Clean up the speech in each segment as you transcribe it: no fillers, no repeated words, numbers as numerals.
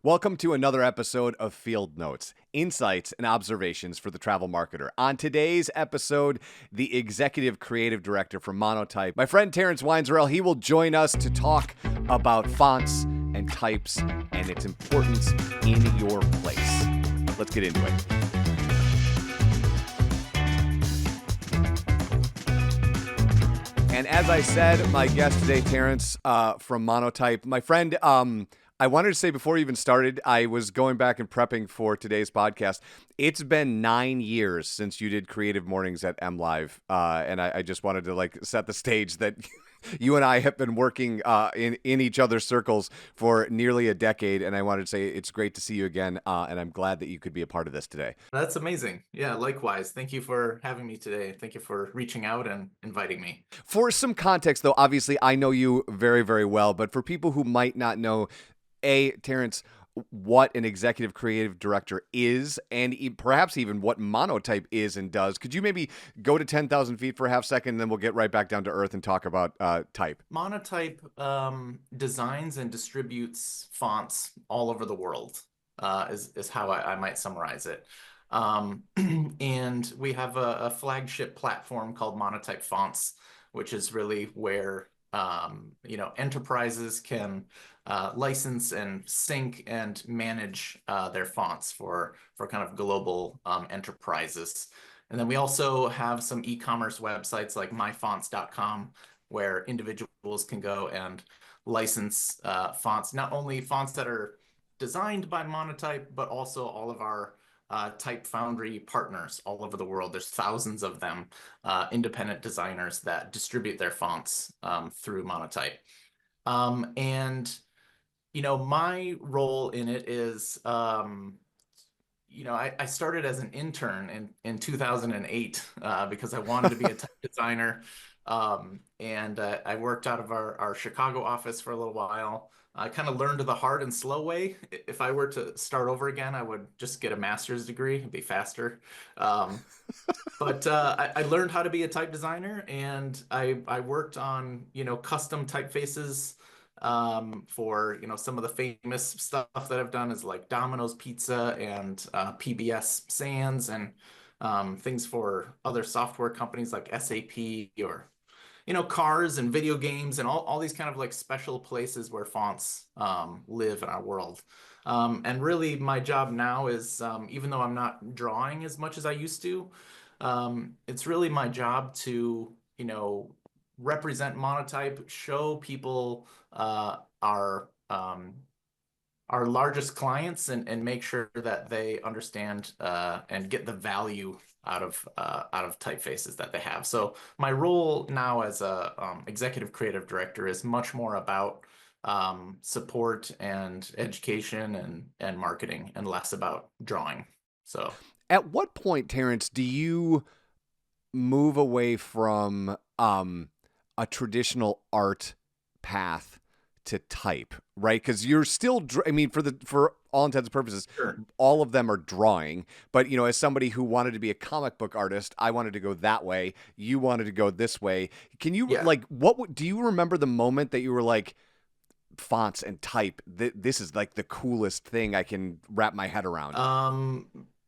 Welcome to another episode of Field Notes, insights and observations for the travel marketer. On today's episode, the executive creative director for Monotype, my friend Terrance Weinzierl, he will join us to talk about fonts and types and its importance in your place. Let's get into it. And as I said, my guest today, Terrance from Monotype, my friend, I wanted to say before we even started, I was going back and prepping for today's podcast. It's been 9 years since you did Creative Mornings at MLive, and I just wanted to set the stage that you and I have been working in each other's circles for nearly a decade, and I wanted to say it's great to see you again, and I'm glad that you could be a part of this today. That's amazing. Yeah, likewise. Thank you for having me today. Thank you for reaching out and inviting me. For some context, though, obviously I know you very, very well, but for people who might not know, Terrance, what an executive creative director is, and perhaps even what Monotype is and does. Could you maybe go to 10,000 feet for a half second, and then we'll get right back down to earth and talk about type? Monotype designs and distributes fonts all over the world, is how I might summarize it. And we have a flagship platform called Monotype Fonts, which is really where enterprises can license and sync and manage their fonts for kind of global enterprises. And then we also have some e-commerce websites like myfonts.com where individuals can go and license fonts, not only fonts that are designed by Monotype, but also all of our Type Foundry partners all over the world. There's thousands of them, independent designers that distribute their fonts through Monotype. And my role in it is, I started as an intern in 2008 because I wanted to be a type designer. And I worked out of our Chicago office for a little while. I kind of learned the hard and slow way. If I were to start over again, I would just get a master's degree. It'd be faster. But I learned how to be a type designer, and I worked on, custom typefaces for, some of the famous stuff that I've done is like Domino's Pizza and PBS Sands and things for other software companies like SAP or cars and video games and all these kind of like special places where fonts live in our world. And really my job now is, even though I'm not drawing as much as I used to, it's really my job to, represent Monotype, show people our largest clients and make sure that they understand and get the value out of typefaces that they have. So my role now as a executive creative director is much more about support and education and marketing and less about drawing. So at what point, Terrance, do you move away from a traditional art path to type, right? Because you're still, for all intents and purposes, sure. All of them are drawing. But, as somebody who wanted to be a comic book artist, I wanted to go that way. You wanted to go this way. Can you, do you remember the moment that you were like, fonts and type, this is like the coolest thing I can wrap my head around?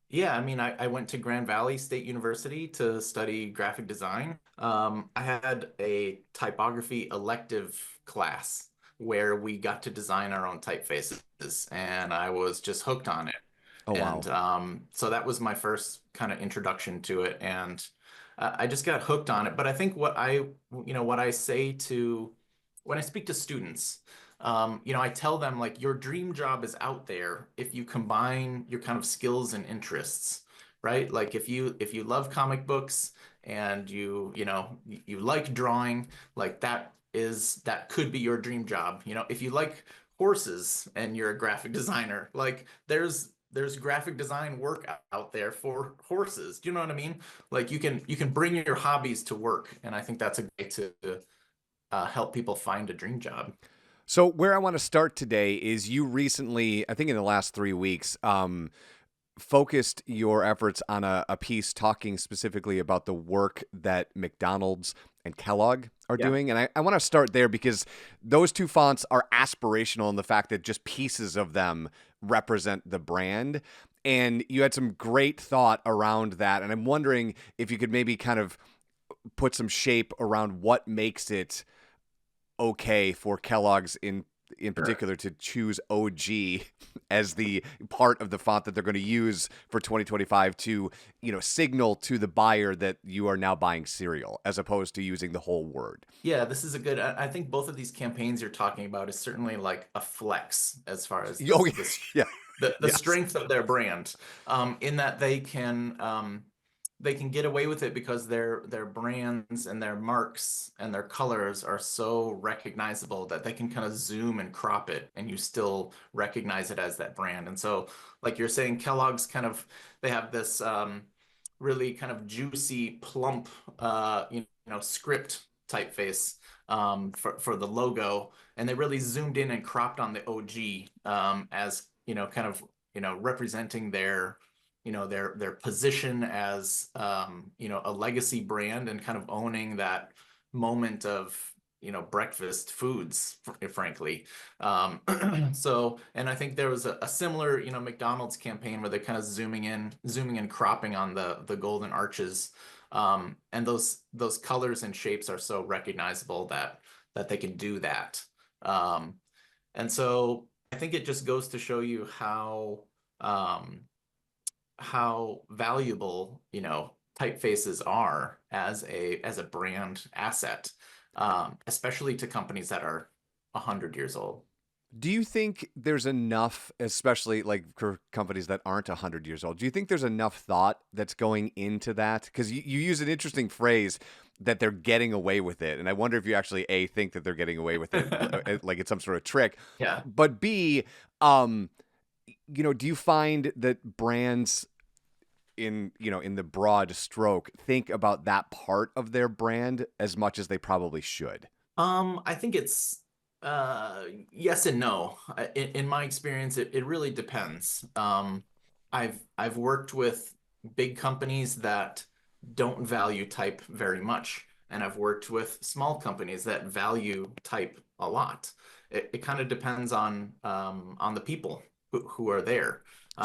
Yeah, I went to Grand Valley State University to study graphic design. I had a typography elective class where we got to design our own typefaces, and I was just hooked on it. Oh, wow. And so that was my first kind of introduction to it, and I just got hooked on it. But I think what I say when I speak to students, I tell them like your dream job is out there if you combine your kind of skills and interests, right? Like if you love comic books and you like drawing, like that could be your dream job. If you like horses and you're a graphic designer, like there's graphic design work out there for horses. Do you know what I mean? Like you can bring your hobbies to work, and I think that's a way to help people find a dream job. So where I want to start today is you recently, I think in the last 3 weeks, focused your efforts on a piece talking specifically about the work that McDonald's and Kellogg are Yeah. doing. And I want to start there because those two fonts are aspirational in the fact that just pieces of them represent the brand. And you had some great thought around that. And I'm wondering if you could maybe kind of put some shape around what makes it okay for Kellogg's in Sure. particular to choose OG as the part of the font that they're going to use for 2025 to, signal to the buyer that you are now buying cereal as opposed to using the whole word. Yeah, this is a good. I think both of these campaigns you're talking about is certainly like a flex as far as Oh, yeah. the Yes. strength of their brand, in that they can get away with it because their brands and their marks and their colors are so recognizable that they can kind of zoom and crop it and you still recognize it as that brand. And so, like you're saying, Kellogg's kind of they have this really kind of juicy, plump, script typeface for the logo, and they really zoomed in and cropped on the OG as kind of representing their position as a legacy brand and kind of owning that moment of breakfast foods, frankly. So, and I think there was a similar McDonald's campaign where they're kind of zooming and cropping on the golden arches, and those colors and shapes are so recognizable that they can do that. And so I think it just goes to show you um, how valuable typefaces are as a brand asset, especially to companies that are 100 years old. Do you think there's enough, especially like for companies that aren't 100 years old, do you think there's enough thought that's going into that? Because you use an interesting phrase that they're getting away with it. And I wonder if you actually, A, think that they're getting away with it, like it's some sort of trick. Yeah. But B, um, do you find that brands in the broad stroke think about that part of their brand as much as they probably should? I think it's yes and no. In my experience, it really depends. I've worked with big companies that don't value type very much, and I've worked with small companies that value type a lot. It kind of depends on the people who are there,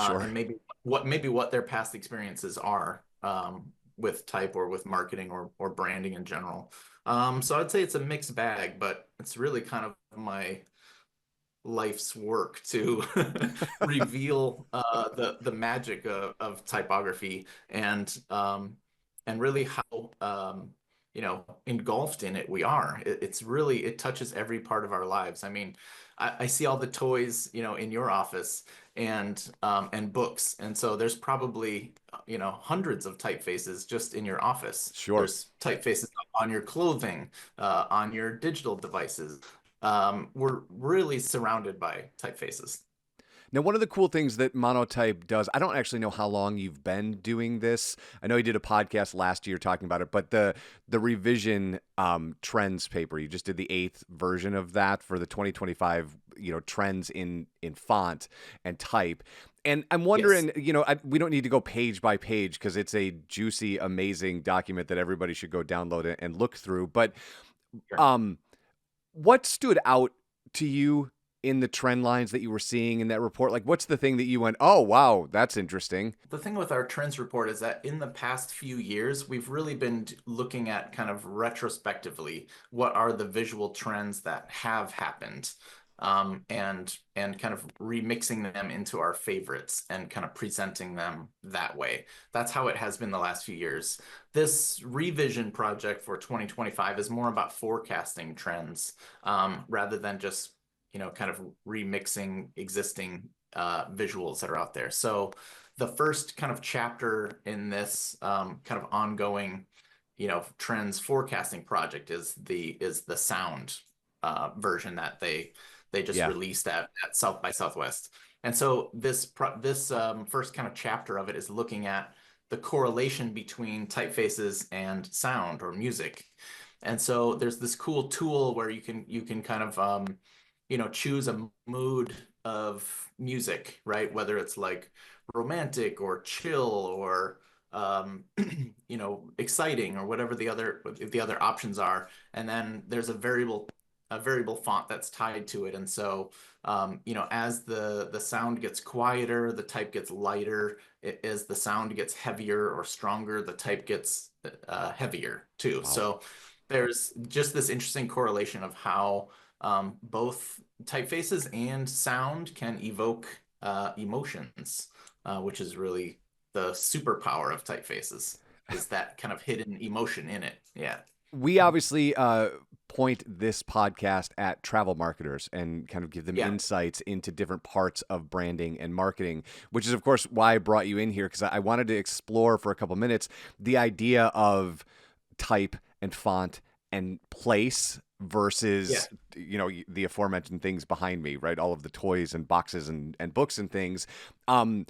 Sure. and maybe what their past experiences are with type or with marketing or branding in general. So I'd say it's a mixed bag, but it's really kind of my life's work to reveal the magic of typography and really how engulfed in it we are. It's really it touches every part of our lives. I mean, I see all the toys in your office and books, and so there's probably hundreds of typefaces just in your office. Sure. There's typefaces on your clothing, on your digital devices. We're really surrounded by typefaces. Now, one of the cool things that Monotype does, I don't actually know how long you've been doing this. I know you did a podcast last year talking about it, but the revision trends paper, you just did the eighth version of that for the 2025, trends in font and type. And I'm Yes. wondering, we don't need to go page by page because it's a juicy, amazing document that everybody should go download and look through. But Sure. um, what stood out to you in the trend lines that you were seeing in that report? Like, what's the thing that you went, oh, wow, that's interesting? The thing with our trends report is that in the past few years, we've really been looking at kind of retrospectively what are the visual trends that have happened, and kind of remixing them into our favorites and kind of presenting them that way. That's how it has been the last few years. This revision project for 2025 is more about forecasting trends, rather than just kind of remixing existing visuals that are out there. So the first kind of chapter in this kind of ongoing, trends forecasting project is the sound version that they just Yeah. released at South by Southwest. And so this first kind of chapter of it is looking at the correlation between typefaces and sound or music. And so there's this cool tool where you can kind of choose a mood of music, right? Whether it's like romantic or chill or exciting or whatever the other options are. And then there's a variable font that's tied to it. And so as the sound gets quieter, the type gets lighter. As the sound gets heavier or stronger, the type gets heavier too. Wow. So there's just this interesting correlation of how both typefaces and sound can evoke emotions, which is really the superpower of typefaces, is that kind of hidden emotion in it. Yeah. We obviously point this podcast at travel marketers and kind of give them Yeah. insights into different parts of branding and marketing, which is, of course, why I brought you in here, because I wanted to explore for a couple minutes the idea of type and font and place Yeah. versus the aforementioned things behind me, right? All of the toys and boxes and books and things. um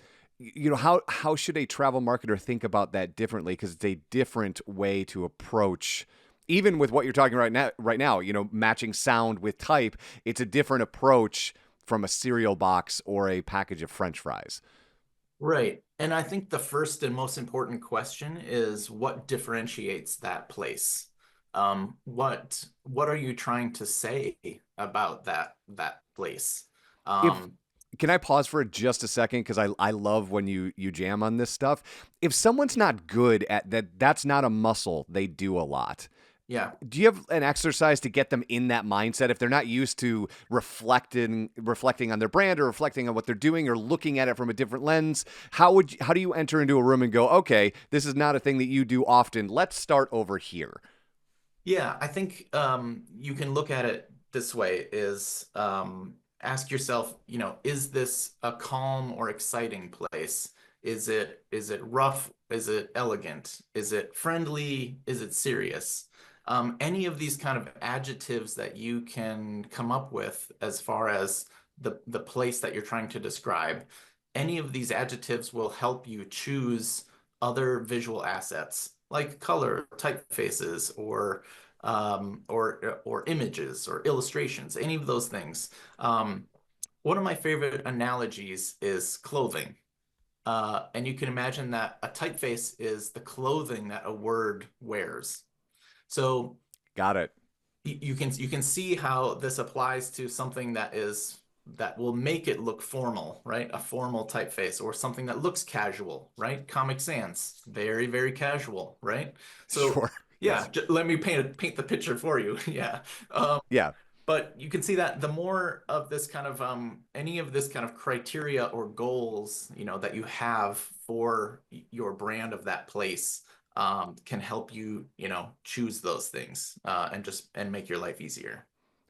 how should a travel marketer think about that differently, because it's a different way to approach, even with what you're talking right now, matching sound with type. It's a different approach from a cereal box or a package of French fries. Right. And I think the first and most important question is what differentiates that place? What are you trying to say about that place? If Um, Can I pause for just a second, because I love when you jam on this stuff. If someone's not good at that, that's not a muscle they do a lot. yeah. Do you have an exercise to get them in that mindset if they're not used to reflecting on their brand or reflecting on what they're doing or looking at it from a different lens? How do you enter into a room and go, okay, this is not a thing that you do often. Let's start over here. Yeah, I think you can look at it this way is ask yourself, is this a calm or exciting place? Is it rough? Is it elegant? Is it friendly? Is it serious? Any of these kind of adjectives that you can come up with as far as the place that you're trying to describe, any of these adjectives will help you choose other visual assets like color, typefaces, or images or illustrations, any of those things. One of my favorite analogies is clothing. And you can imagine that a typeface is the clothing that a word wears. So Got it. you can see how this applies to something that will make it look formal, right? A formal typeface, or something that looks casual, right? Comic Sans, very, very casual, right? So Sure. yeah, Yes. let me paint the picture for you. Yeah. Um, Yeah. but you can see that the more of this kind of any of this kind of criteria or goals, that you have for your brand of that place, can help you, choose those things, and make your life easier.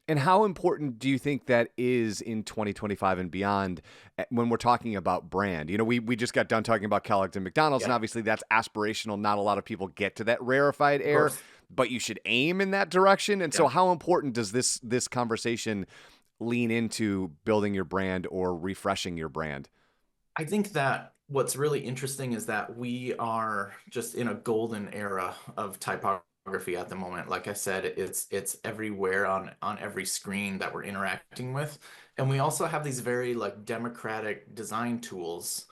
And how important do you think that is in 2025 and beyond, when we're talking about brand? We just got done talking about Kellogg's and McDonald's, and Yeah, obviously that's aspirational. Not a lot of people get to that rarefied of air, course. but you should aim in that direction. And so, Yeah. how important does this conversation lean into building your brand or refreshing your brand? I think that what's really interesting is that we are just in a golden era of typography at the moment. Like I said, it's everywhere on every screen that we're interacting with. And we also have these very like democratic design tools.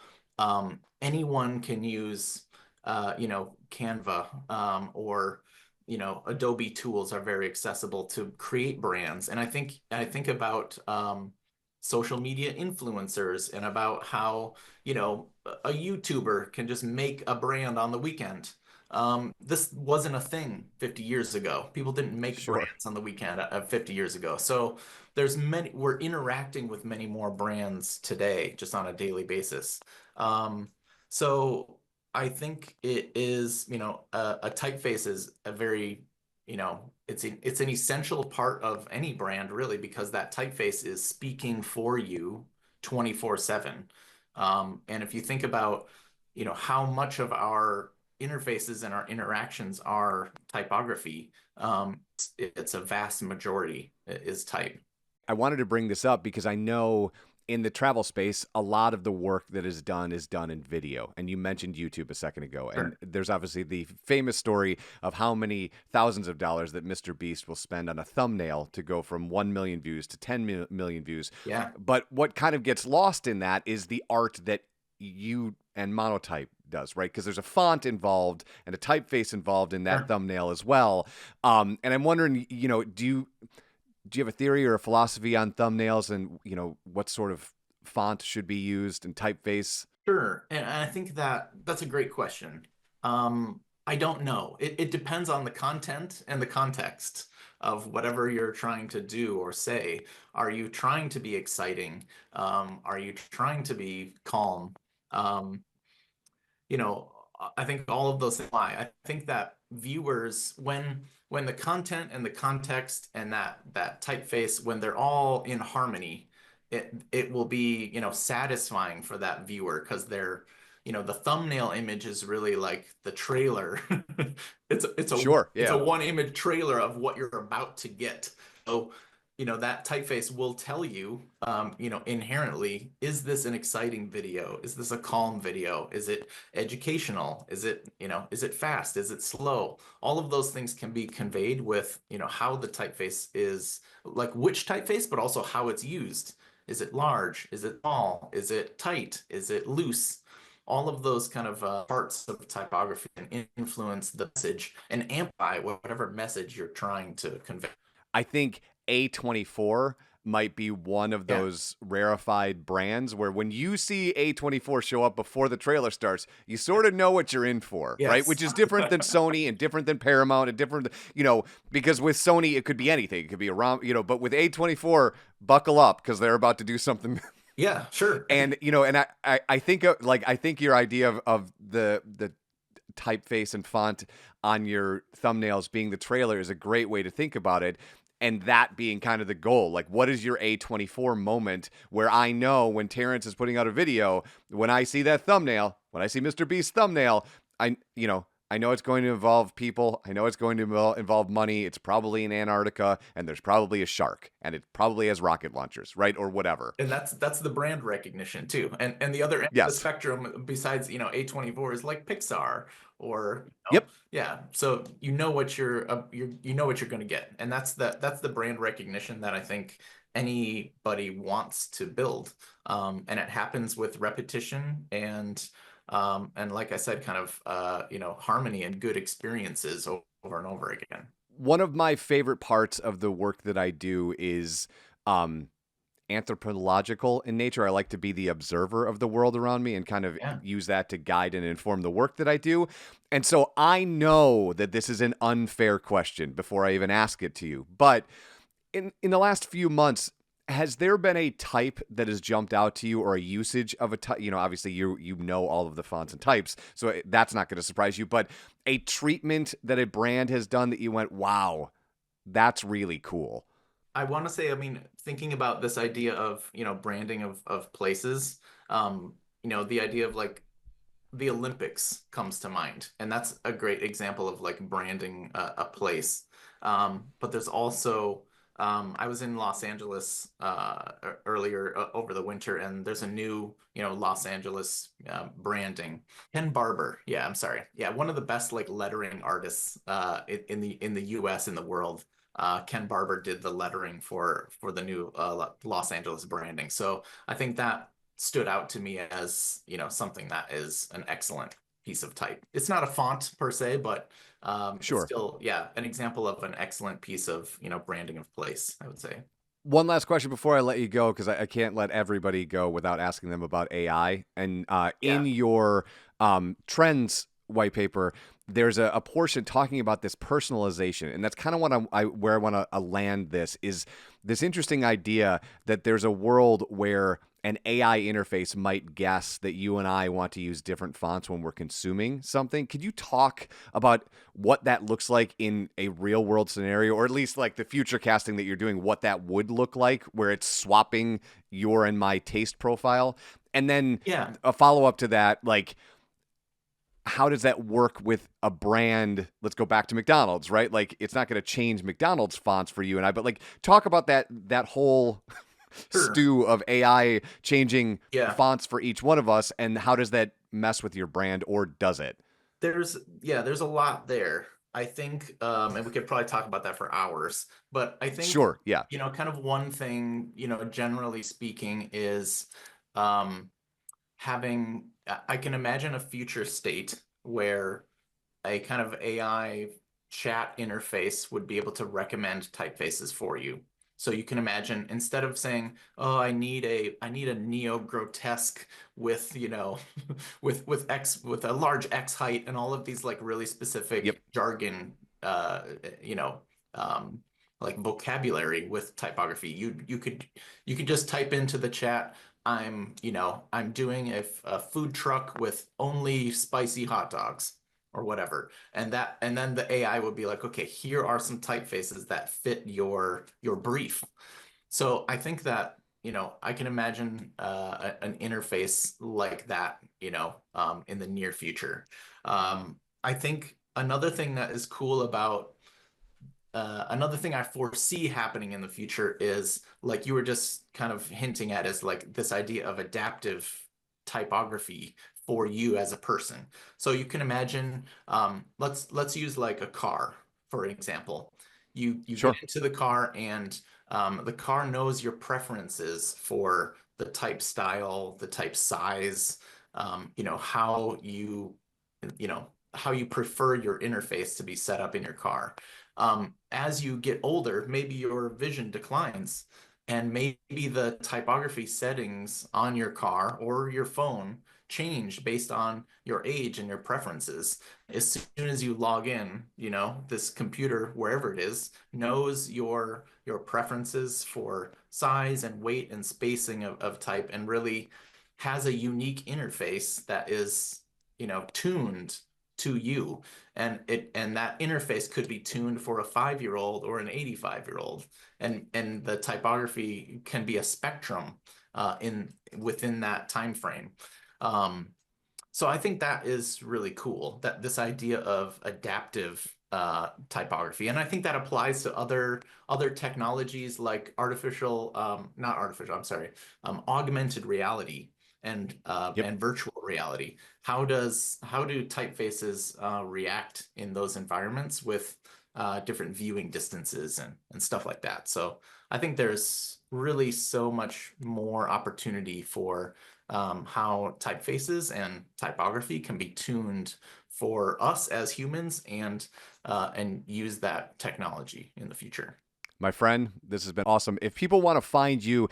Anyone can use Canva, or Adobe tools are very accessible to create brands. And I think about social media influencers and about how a YouTuber can just make a brand on the weekend. This wasn't a thing 50 years ago. People didn't make Sure. brands on the weekend 50 years ago. So we're interacting with many more brands today just on a daily basis. So I think it is, a typeface is a very, it's an essential part of any brand really, because that typeface is speaking for you 24/7. And if you think about, how much of our interfaces and our interactions are typography, it's a vast majority is type. I wanted to bring this up because I know in the travel space, a lot of the work that is done in video. And you mentioned YouTube a second ago. And Sure. there's obviously the famous story of how many thousands of dollars that Mr. Beast will spend on a thumbnail to go from 1 million views to 10 million views. Yeah. But what kind of gets lost in that is the art that you and Monotype does, right? Because there's a font involved and a typeface involved in that Sure. thumbnail as well. And I'm wondering, do you have a theory or a philosophy on thumbnails and, what sort of font should be used and typeface? Sure. And I think that that's a great question. I don't know. It depends on the content and the context of whatever you're trying to do or say. Are you trying to be exciting? Are you trying to be calm? Um, you know, I think all of those apply. I think that viewers, when the content and the context and that typeface, when they're all in harmony, it will be, satisfying for that viewer because the thumbnail image is really like the trailer. Sure. It's a Yeah. one image trailer of what you're about to get. So that typeface will tell you, inherently, is this an exciting video? Is this a calm video? Is it educational? Is it fast? Is it slow? All of those things can be conveyed with, how the typeface is, like which typeface, but also how it's used. Is it large? Is it small? Is it tight? Is it loose? All of those kind of parts of typography can influence the message and amplify whatever message you're trying to convey. I think A24 might be one of Yeah. those rarefied brands where when you see A24 show up before the trailer starts, you sort of know what you're in for, right? Yes. Which is different than Sony and different than Paramount and different, because with Sony, it could be anything. It could be a ROM, but with A24, buckle up because they're about to do something. Yeah, sure. And, I think, I think your idea of the typeface and font on your thumbnails being the trailer is a great way to think about it. And that being kind of the goal. Like, what is your A24 moment where I know when Terrence is putting out a video, when I see that thumbnail, when I see Mr. Beast's thumbnail, I know it's going to involve people. I know it's going to involve money. It's probably in Antarctica, and there's probably a shark, and it probably has rocket launchers, right? Or whatever. And that's the brand recognition too. And the other end of the Yes. spectrum besides, A24 is like Pixar or Yep. yeah. So you know what you know what you're going to get. And that's the brand recognition that I think anybody wants to build. And it happens with repetition and like I said, kind of harmony and good experiences over and over again. One of my favorite parts of the work that I do is anthropological in nature. I like to be the observer of the world around me and kind of Yeah. use that to guide and inform the work that I do. And so I know that this is an unfair question before I even ask it to you. But in the last few months, has there been a type that has jumped out to you or a usage of a type? Obviously you know all of the fonts and types, so that's not going to surprise you, but a treatment that a brand has done that you went, wow, that's really cool. I want to say, I mean, thinking about this idea of, branding of places, the idea of like the Olympics comes to mind, and that's a great example of like branding a place. But there's also, I was in Los Angeles earlier over the winter, and there's a new, Los Angeles branding. Ken Barber, yeah, I'm sorry, yeah, one of the best like lettering artists in the U.S. in the world. Ken Barber did the lettering for the new Los Angeles branding. So I think that stood out to me as, something that is an excellent piece of type. It's not a font per se, but it's Sure. still, yeah, an example of an excellent piece of, branding of place, I would say. One last question before I let you go, because I can't let everybody go without asking them about AI. And in Yeah. your trends white paper, there's a portion talking about this personalization, and that's kind of what where I want to land this is this interesting idea that there's a world where an AI interface might guess that you and I want to use different fonts when we're consuming something. Could you talk about what that looks like in a real world scenario, or at least like the future casting that you're doing, what that would look like where it's swapping your and my taste profile? And then Yeah. a follow up to that, like, how does that work with a brand? Let's go back to McDonald's, right? Like, it's not going to change McDonald's fonts for you and I, but like, talk about that whole Sure. stew of AI changing Yeah. fonts for each one of us, and how does that mess with your brand, or does it? There's a lot there. I think, and we could probably talk about that for hours, but I think, Sure, yeah. kind of one thing, generally speaking, is um, having, I can imagine a future state where a kind of AI chat interface would be able to recommend typefaces for you. So you can imagine, instead of saying, "Oh, I need a neo grotesque with, with a large X height and all of these like really Yep. specific jargon, you know, um, like vocabulary with typography. You could just type into the chat, I'm doing a food truck with only spicy hot dogs or whatever. And then the AI would be like, okay, here are some typefaces that fit your brief. So I think that, I can imagine an interface like that, in the near future. I think another thing I foresee happening in the future is, like you were just kind of hinting at, is like this idea of adaptive typography for you as a person. So you can imagine, let's use like a car for an example. You get Sure. into the car, and the car knows your preferences for the type style, the type size, you know how you prefer your interface to be set up in your car. As you get older, maybe your vision declines, and maybe the typography settings on your car or your phone change based on your age and your preferences. As soon as you log in, this computer, wherever it is, knows your preferences for size and weight and spacing of type, and really has a unique interface that is, tuned to you. And that interface could be tuned for a 5-year-old or an 85-year-old. And the typography can be a spectrum in within that time frame. Um, so I think that is really cool, that this idea of adaptive typography. And I think that applies to other technologies like not artificial, I'm sorry, augmented reality Yep. and virtual reality. How do typefaces react in those environments with different viewing distances and stuff like that? So I think there's really so much more opportunity for how typefaces and typography can be tuned for us as humans, and use that technology in the future. My friend, this has been awesome. If people want to find you,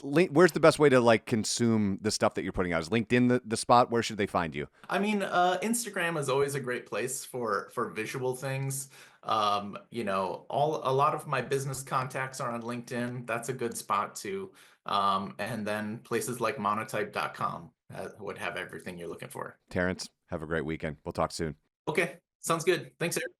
where's the best way to like consume the stuff that you're putting out? Is LinkedIn the spot? Where should they find you? I mean, Instagram is always a great place for visual things. A lot of my business contacts are on LinkedIn. That's a good spot too. And then places like monotype.com would have everything you're looking for. Terrence, have a great weekend. We'll talk soon. Okay, sounds good. Thanks, Eric.